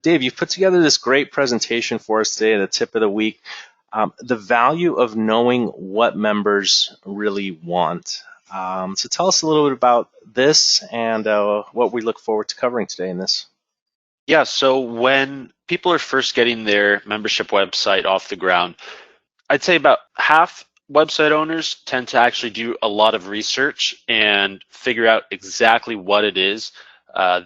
Dave, you've put together this great presentation for us today, the tip of the week. The value of knowing what members really want. So tell us a little bit about this and what we look forward to covering today in this. Yeah, so when people are first getting their membership website off the ground, I'd say about half website owners tend to actually do a lot of research and figure out exactly what it is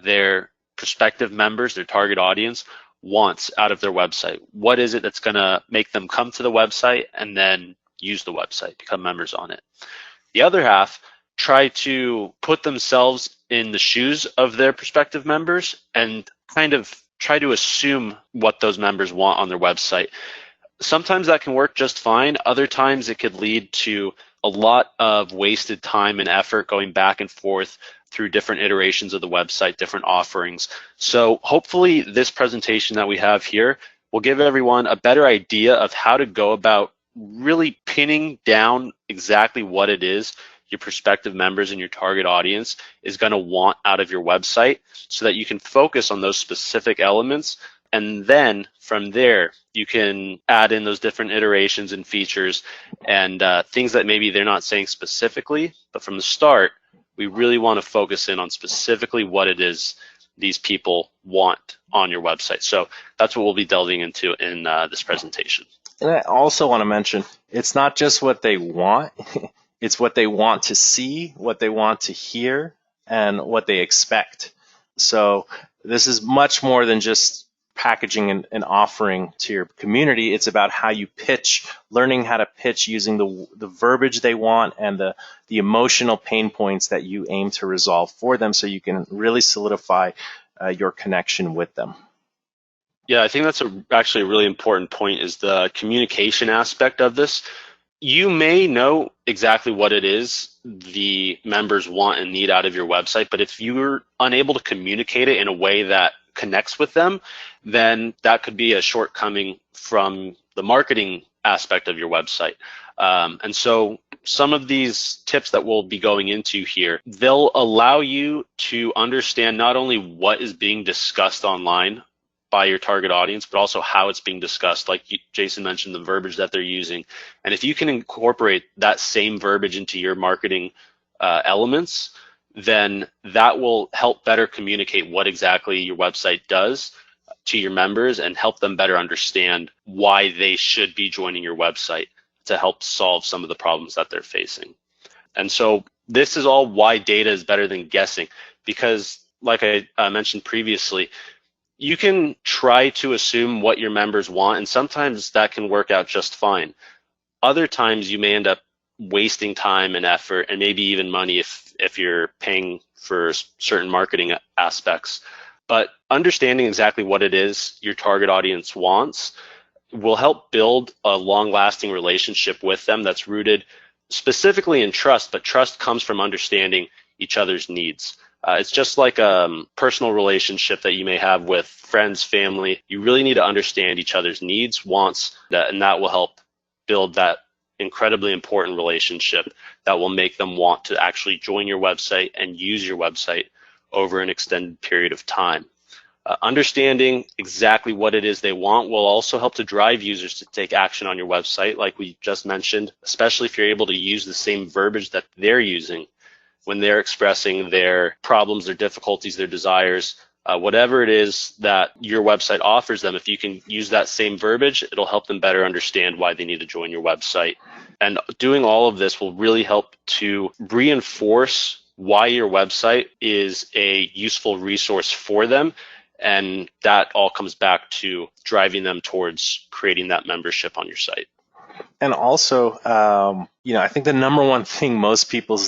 their prospective members, their target audience, wants out of their website. What is it that's going to make them come to the website and then use the website, become members on it? The other half try to put themselves in the shoes of their prospective members and kind of try to assume what those members want on their website. Sometimes that can work just fine. Other times it could lead to a lot of wasted time and effort going back and forth through different iterations of the website, different offerings. So hopefully this presentation that we have here will give everyone a better idea of how to go about really pinning down exactly what it is your prospective members and your target audience is going to want out of your website so that you can focus on those specific elements. And then from there, you can add in those different iterations and features and things that maybe they're not saying specifically, but from the start, we really want to focus in on specifically what it is these people want on your website. So that's what we'll be delving into in this presentation. And I also want to mention, it's not just what they want, it's what they want to see, what they want to hear, and what they expect. So this is much more than just packaging and offering to your community. It's about how you pitch, learning how to pitch using the verbiage they want and the emotional pain points that you aim to resolve for them so you can really solidify your connection with them. Yeah, I think that's actually a really important point is the communication aspect of this. You may know exactly what it is the members want and need out of your website, but if you're unable to communicate it in a way that connects with them, then that could be a shortcoming from the marketing aspect of your website. And so some of these tips that we'll be going into here, they'll allow you to understand not only what is being discussed online by your target audience, but also how it's being discussed. Like Jason mentioned, the verbiage that they're using. And if you can incorporate that same verbiage into your marketing elements, then that will help better communicate what exactly your website does to your members and help them better understand why they should be joining your website to help solve some of the problems that they're facing. And so this is all why data is better than guessing, because like I mentioned previously, you can try to assume what your members want, and sometimes that can work out just fine. Other times you may end up wasting time and effort and maybe even money if you're paying for certain marketing aspects. But understanding exactly what it is your target audience wants will help build a long-lasting relationship with them that's rooted specifically in trust, but trust comes from understanding each other's needs. It's just like a personal relationship that you may have with friends, family. You really need to understand each other's needs, wants, and that will help build that incredibly important relationship that will make them want to actually join your website and use your website over an extended period of time. Understanding exactly what it is they want will also help to drive users to take action on your website, like we just mentioned, especially if you're able to use the same verbiage that they're using when they're expressing their problems, their difficulties, their desires, whatever it is that your website offers them. If you can use that same verbiage, it'll help them better understand why they need to join your website. And doing all of this will really help to reinforce why your website is a useful resource for them. And that all comes back to driving them towards creating that membership on your site. And also, I think the number one thing most people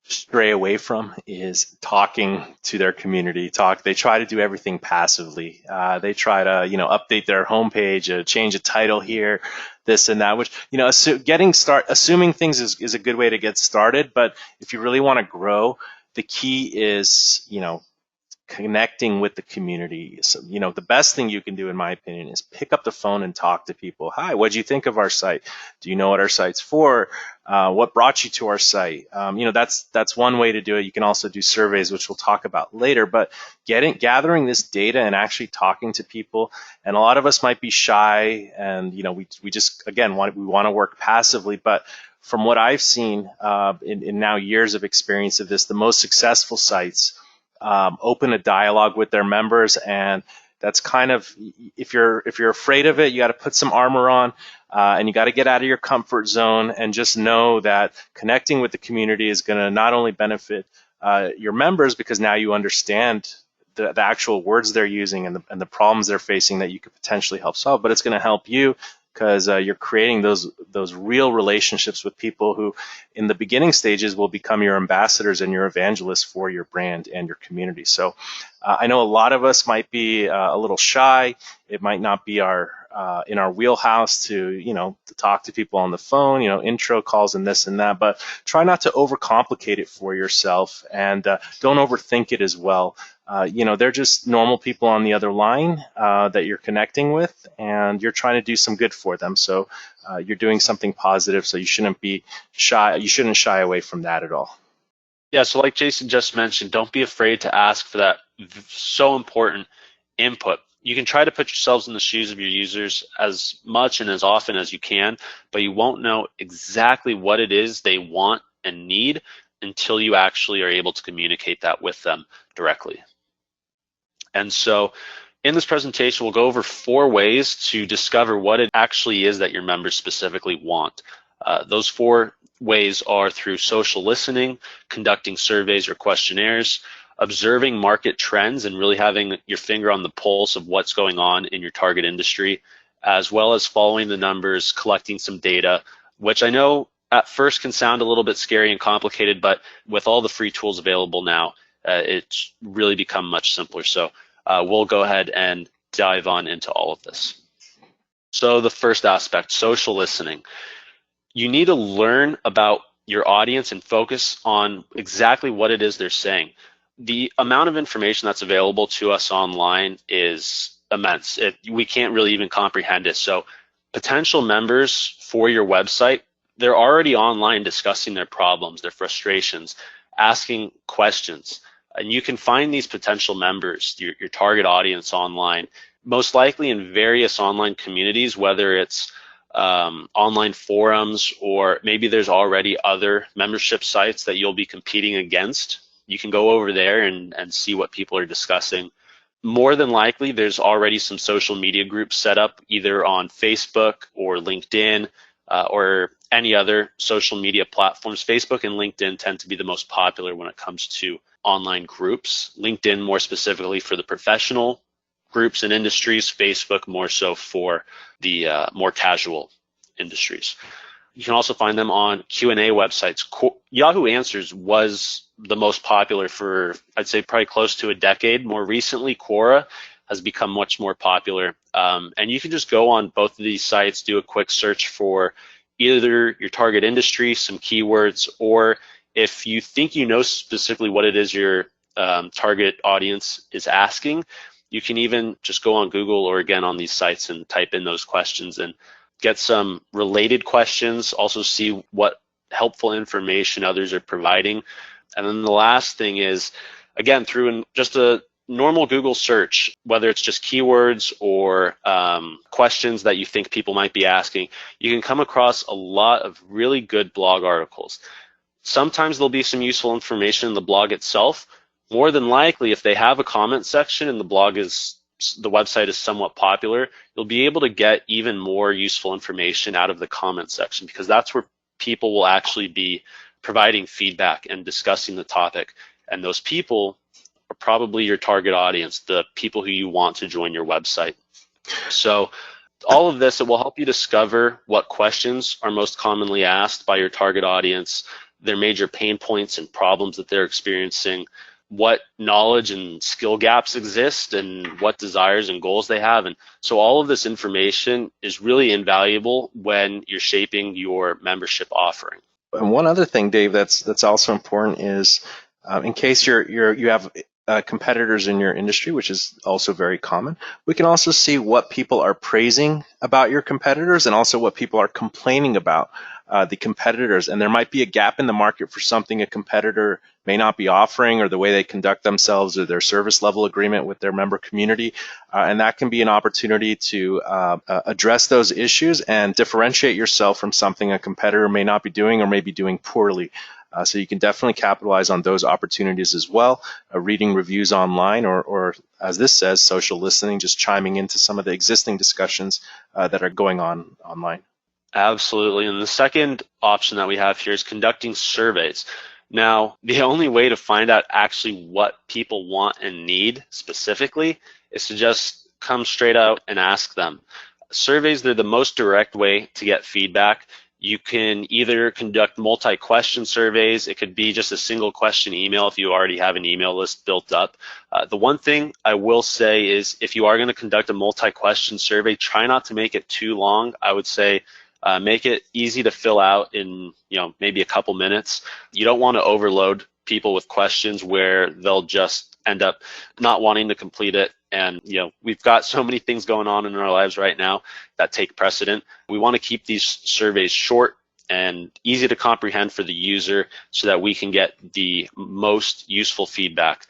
stray away from is talking to their community. They try to do everything passively. They try to, update their homepage, change a title here, this and that. Which, assuming things is a good way to get started. But if you really want to grow, the key is, connecting with the community. So, the best thing you can do, in my opinion, is pick up the phone and talk to people. Hi, what do you think of our site? Do you know what our site's for? What brought you to our site? That's one way to do it. You can also do surveys, which we'll talk about later. But gathering this data and actually talking to people, and a lot of us might be shy, and we just again we want to work passively, but from what I've seen in now years of experience of this, the most successful sites open a dialogue with their members, and that's kind of, if you're afraid of it, you got to put some armor on, and you got to get out of your comfort zone and just know that connecting with the community is going to not only benefit your members, because now you understand the actual words they're using and the problems they're facing that you could potentially help solve, but it's going to help you because you're creating those real relationships with people who in the beginning stages will become your ambassadors and your evangelists for your brand and your community. So I know a lot of us might be a little shy. It might not be in our wheelhouse to talk to people on the phone, intro calls and this and that, but try not to overcomplicate it for yourself, and don't overthink it as well. They're just normal people on the other line that you're connecting with, and you're trying to do some good for them. So you're doing something positive, so you shouldn't be shy. You shouldn't shy away from that at all. Yeah, so like Jason just mentioned, don't be afraid to ask for that so important input. You can try to put yourselves in the shoes of your users as much and as often as you can, but you won't know exactly what it is they want and need until you actually are able to communicate that with them directly. And so in this presentation, we'll go over 4 ways to discover what it actually is that your members specifically want. Those 4 ways are through social listening, conducting surveys or questionnaires, observing market trends and really having your finger on the pulse of what's going on in your target industry, as well as following the numbers, collecting some data, which I know at first can sound a little bit scary and complicated, but with all the free tools available now, it's really become much simpler. So we'll go ahead and dive on into all of this. So the first aspect, social listening. You need to learn about your audience and focus on exactly what it is they're saying. The amount of information that's available to us online is immense. We can't really even comprehend it. So potential members for your website, they're already online discussing their problems, their frustrations, asking questions. And you can find these potential members, your target audience online, most likely in various online communities, whether it's online forums, or maybe there's already other membership sites that you'll be competing against. You can go over there and see what people are discussing. More than likely, there's already some social media groups set up either on Facebook or LinkedIn or any other social media platforms. Facebook and LinkedIn tend to be the most popular when it comes to online groups. LinkedIn more specifically for the professional groups and industries, Facebook more so for the more casual industries. You can also find them on Q&A websites. Yahoo Answers was the most popular for, I'd say, probably close to a decade. More recently, Quora has become much more popular. And you can just go on both of these sites, do a quick search for either your target industry, some keywords, or if you think you know specifically what it is your target audience is asking, you can even just go on Google or again on these sites and type in those questions and get some related questions, also see what helpful information others are providing. And then the last thing is, again, through just a normal Google search, whether it's just keywords or questions that you think people might be asking, you can come across a lot of really good blog articles. Sometimes there'll be some useful information in the blog itself. More than likely, if they have a comment section and the website is somewhat popular, you'll be able to get even more useful information out of the comment section, because that's where people will actually be providing feedback and discussing the topic. And those people are probably your target audience, the people who you want to join your website. So all of this, it will help you discover what questions are most commonly asked by your target audience, their major pain points and problems that they're experiencing, what knowledge and skill gaps exist, and what desires and goals they have. And so all of this information is really invaluable when you're shaping your membership offering. And one other thing, Dave, that's also important is in case you have competitors in your industry, which is also very common. We can also see what people are praising about your competitors and also what people are complaining about the competitors. And there might be a gap in the market for something a competitor may not be offering, or the way they conduct themselves, or their service level agreement with their member community. And that can be an opportunity to address those issues and differentiate yourself from something a competitor may not be doing or may be doing poorly. So you can definitely capitalize on those opportunities as well, reading reviews online, or as this says, social listening, just chiming into some of the existing discussions that are going on online. Absolutely. And the second option that we have here is conducting surveys. Now, the only way to find out actually what people want and need specifically is to just come straight out and ask them. Surveys, they're the most direct way to get feedback. You can either conduct multi-question surveys. It could be just a single question email if you already have an email list built up. The one thing I will say is, if you are going to conduct a multi-question survey, try not to make it too long. I would say make it easy to fill out in maybe a couple minutes. You don't want to overload people with questions where they'll just end up not wanting to complete it. And we've got so many things going on in our lives right now that take precedent. We want to keep these surveys short and easy to comprehend for the user so that we can get the most useful feedback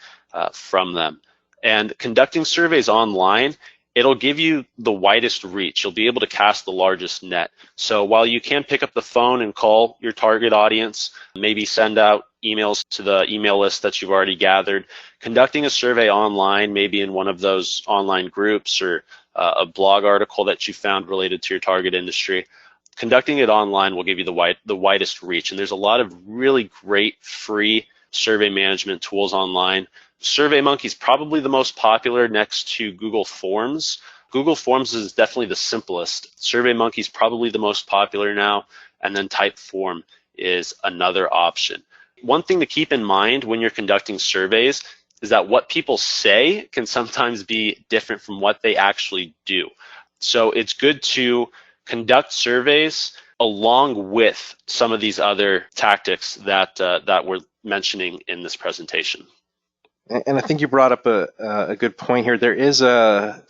from them. And conducting surveys online, it'll give you the widest reach. You'll be able to cast the largest net. So while you can pick up the phone and call your target audience, maybe send out emails to the email list that you've already gathered, conducting a survey online, maybe in one of those online groups or a blog article that you found related to your target industry, conducting it online will give you the widest reach. And there's a lot of really great free survey management tools online. SurveyMonkey is probably the most popular next to Google Forms. Google Forms is definitely the simplest. SurveyMonkey is probably the most popular now, and then Typeform is another option. One thing to keep in mind when you're conducting surveys is that what people say can sometimes be different from what they actually do. So it's good to conduct surveys along with some of these other tactics that we're mentioning in this presentation. And I think you brought up a good point here. There is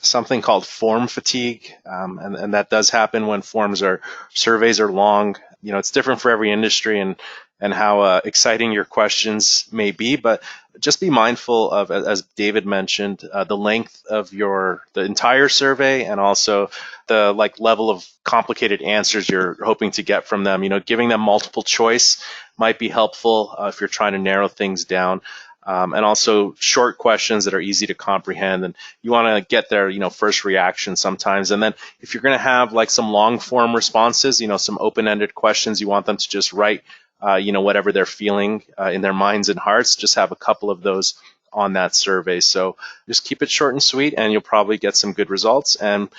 something called form fatigue, and that does happen when surveys are long. It's different for every industry and how exciting your questions may be, but just be mindful of, as David mentioned, the length of the entire survey, and also the level of complicated answers you're hoping to get from them. Giving them multiple choice might be helpful if you're trying to narrow things down. And also short questions that are easy to comprehend, and you want to get their first reaction sometimes. And then if you're going to have some long form responses, some open-ended questions, you want them to just write whatever they're feeling in their minds and hearts. Just have a couple of those on that survey. So just keep it short and sweet, and you'll probably get some good results, and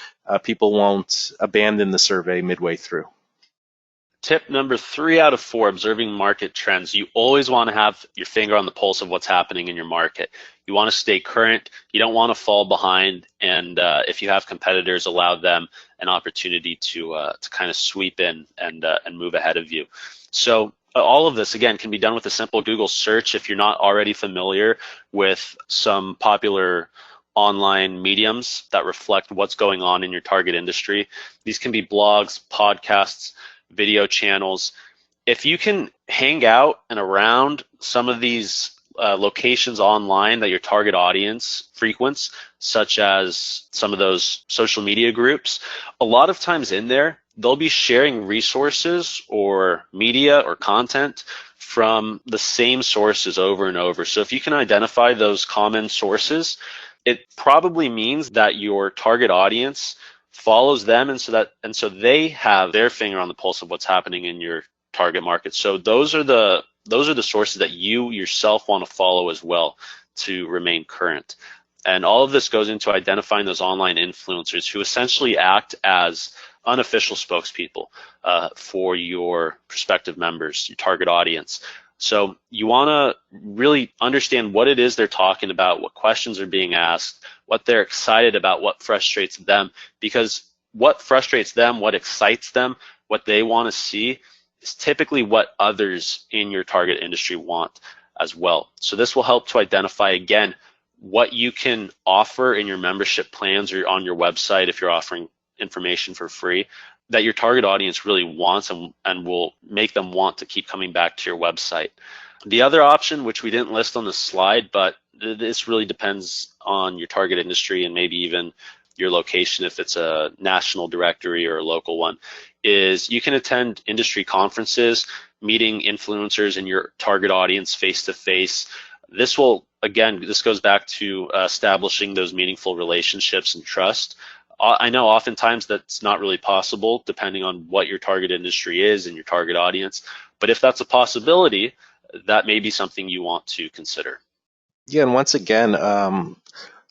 people won't abandon the survey midway through. Tip number 3 out of 4, observing market trends. You always want to have your finger on the pulse of what's happening in your market. You want to stay current. You don't want to fall behind. And if you have competitors, allow them an opportunity to kind of sweep in and move ahead of you. So all of this, again, can be done with a simple Google search. If you're not already familiar with some popular online mediums that reflect what's going on in your target industry, these can be blogs, podcasts, video channels. If you can hang out and around some of these locations online that your target audience frequents, such as some of those social media groups, a lot of times in there, they'll be sharing resources or media or content from the same sources over and over. So if you can identify those common sources, it probably means that your target audience follows them, and so they have their finger on the pulse of what's happening in your target market. So those are the sources that you yourself want to follow as well to remain current. And all of this goes into identifying those online influencers who essentially act as unofficial spokespeople for your prospective members, your target audience. So you want to really understand what it is they're talking about, what questions are being asked, what they're excited about, what frustrates them, because what frustrates them, what excites them, what they want to see is typically what others in your target industry want as well. So this will help to identify, again, what you can offer in your membership plans or on your website if you're offering information for free that your target audience really wants and will make them want to keep coming back to your website. The other option, which we didn't list on the slide, but this really depends on your target industry and maybe even your location if it's a national directory or a local one, is you can attend industry conferences, meeting influencers in your target audience face to face. This will, again, this goes back to establishing those meaningful relationships and trust. I know oftentimes that's not really possible depending on what your target industry is and your target audience, but if that's a possibility, that may be something you want to consider. Yeah, and once again,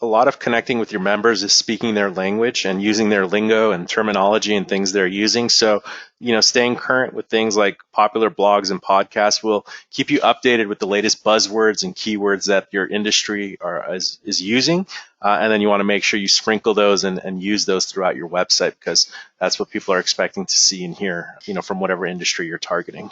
a lot of connecting with your members is speaking their language and using their lingo and terminology and things they're using. So, staying current with things like popular blogs and podcasts will keep you updated with the latest buzzwords and keywords that your industry is using. And then you want to make sure you sprinkle those and use those throughout your website because that's what people are expecting to see and hear, from whatever industry you're targeting.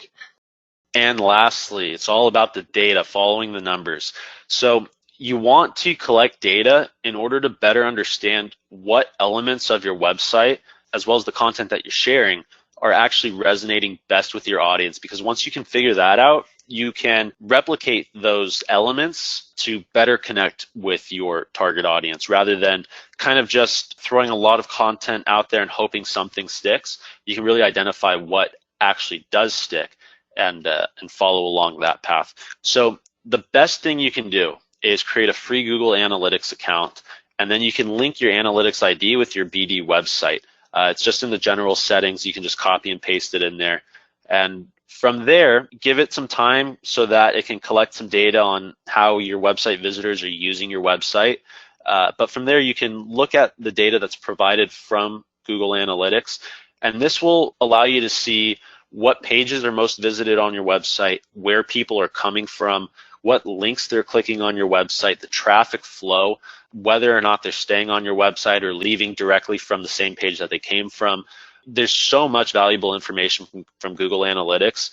And lastly, it's all about the data, following the numbers. So you want to collect data in order to better understand what elements of your website, as well as the content that you're sharing, are actually resonating best with your audience. Because once you can figure that out, you can replicate those elements to better connect with your target audience rather than kind of just throwing a lot of content out there and hoping something sticks. You can really identify what actually does stick and follow along that path. So the best thing you can do is create a free Google Analytics account, and then you can link your analytics ID with your BD website. It's just in the general settings. You can just copy and paste it in there. And from there, give it some time so that it can collect some data on how your website visitors are using your website. But from there, you can look at the data that's provided from Google Analytics, and this will allow you to see what pages are most visited on your website, where people are coming from, what links they're clicking on your website, the traffic flow, whether or not they're staying on your website or leaving directly from the same page that they came from. There's so much valuable information from Google Analytics.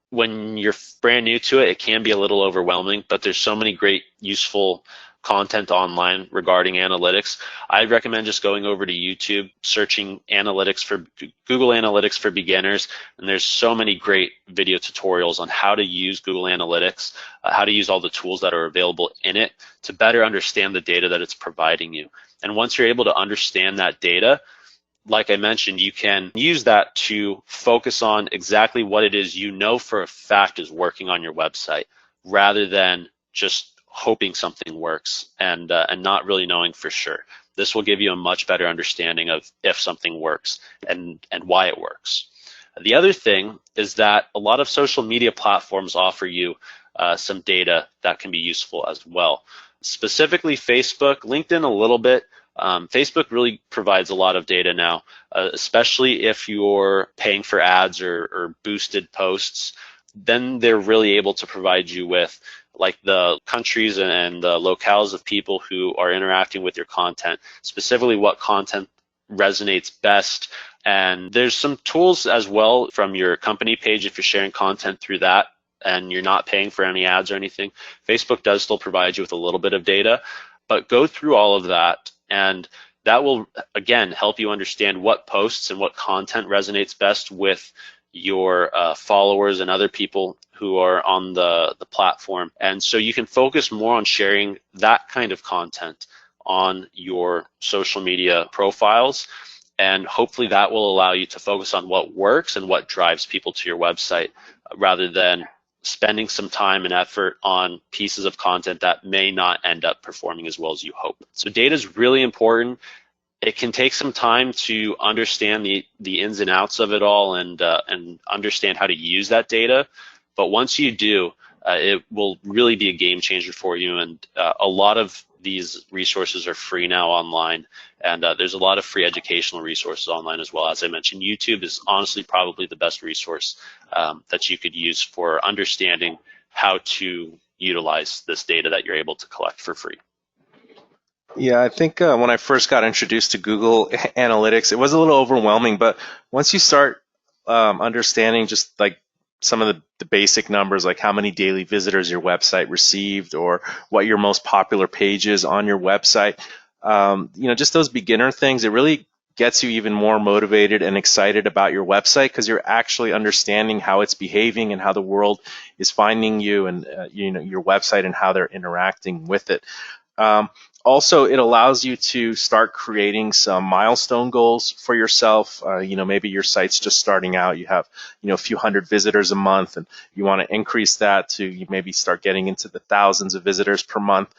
When you're brand new to it, it can be a little overwhelming, but there's so many great, useful content online regarding analytics. I'd recommend just going over to YouTube, searching analytics for Google Analytics for beginners, and there's so many great video tutorials on how to use Google Analytics, how to use all the tools that are available in it to better understand the data that it's providing you. And once you're able to understand that data, like I mentioned, you can use that to focus on exactly what it is you know for a fact is working on your website, rather than just hoping something works and not really knowing for sure. This will give you a much better understanding of if something works and why it works. The other thing is that a lot of social media platforms offer you some data that can be useful as well. Specifically Facebook, LinkedIn a little bit. Facebook really provides a lot of data now, especially if you're paying for ads or boosted posts. Then they're really able to provide you with like the countries and the locales of people who are interacting with your content, specifically what content resonates best. And there's some tools as well from your company page if you're sharing content through that and you're not paying for any ads or anything. Facebook does still provide you with a little bit of data, but go through all of that, and that will, again, help you understand what posts and what content resonates best with your followers and other people who are on the platform. And so you can focus more on sharing that kind of content on your social media profiles, and hopefully that will allow you to focus on what works and what drives people to your website rather than spending some time and effort on pieces of content that may not end up performing as well as you hope. So data is really important. It can take some time to understand the ins and outs of it all and understand how to use that data. But once you do, it will really be a game changer for you. And a lot of these resources are free now online, and there's a lot of free educational resources online as well. As I mentioned, YouTube is honestly probably the best resource that you could use for understanding how to utilize this data that you're able to collect for free. Yeah, I think when I first got introduced to Google Analytics, it was a little overwhelming, but once you start understanding just like some of the basic numbers, like how many daily visitors your website received, or what your most popular page is on your website. Just those beginner things, it really gets you even more motivated and excited about your website, because you're actually understanding how it's behaving and how the world is finding you, and your website and how they're interacting with it. Also, it allows you to start creating some milestone goals for yourself. Maybe your site's just starting out. You have, a few hundred visitors a month, and you want to increase that to maybe start getting into the thousands of visitors per month.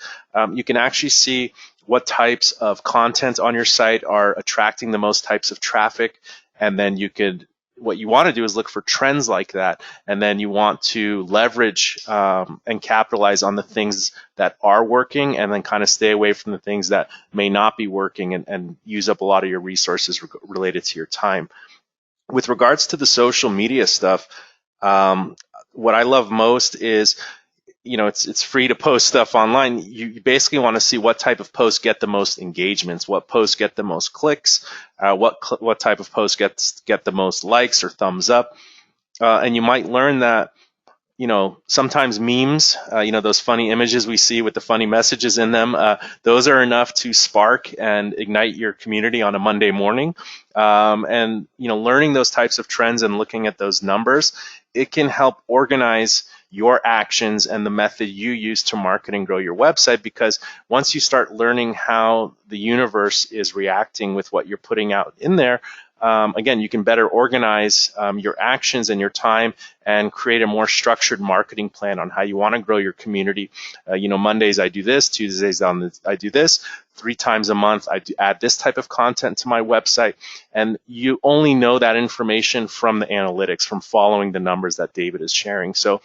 You can actually see what types of content on your site are attracting the most types of traffic, and then what you want to do is look for trends like that, and then you want to leverage and capitalize on the things that are working, and then kind of stay away from the things that may not be working, and use up a lot of your resources related to your time. With regards to the social media stuff, what I love most is, it's free to post stuff online. You basically want to see what type of posts get the most engagements, what posts get the most clicks, what type of posts get the most likes or thumbs up, and you might learn that sometimes memes, those funny images we see with the funny messages in them, those are enough to spark and ignite your community on a Monday morning. And learning those types of trends and looking at those numbers, it can help organize your actions and the method you use to market and grow your website, because once you start learning how the universe is reacting with what you're putting out in there, again, you can better organize your actions and your time, and create a more structured marketing plan on how you want to grow your community. Mondays I do this, Tuesdays I do this, 3 times a month I add this type of content to my website, and you only know that information from the analytics, from following the numbers that David is sharing. So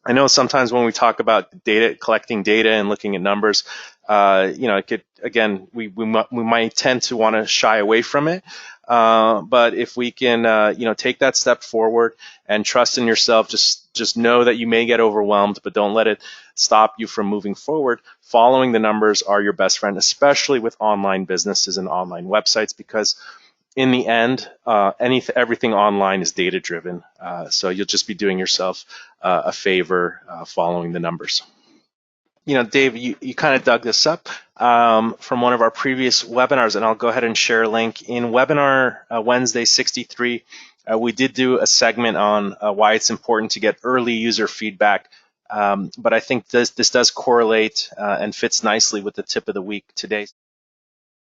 I know sometimes when we talk about data, collecting data and looking at numbers, it could, again, we might tend to want to shy away from it. But if we can, take that step forward and trust in yourself, just know that you may get overwhelmed, but don't let it stop you from moving forward. Following the numbers are your best friend, especially with online businesses and online websites, because in the end, everything online is data driven. So you'll just be doing yourself a favor following the numbers. Dave, you kind of dug this up from one of our previous webinars, and I'll go ahead and share a link. In webinar Wednesday 63, we did do a segment on why it's important to get early user feedback, but I think this does correlate and fits nicely with the tip of the week today.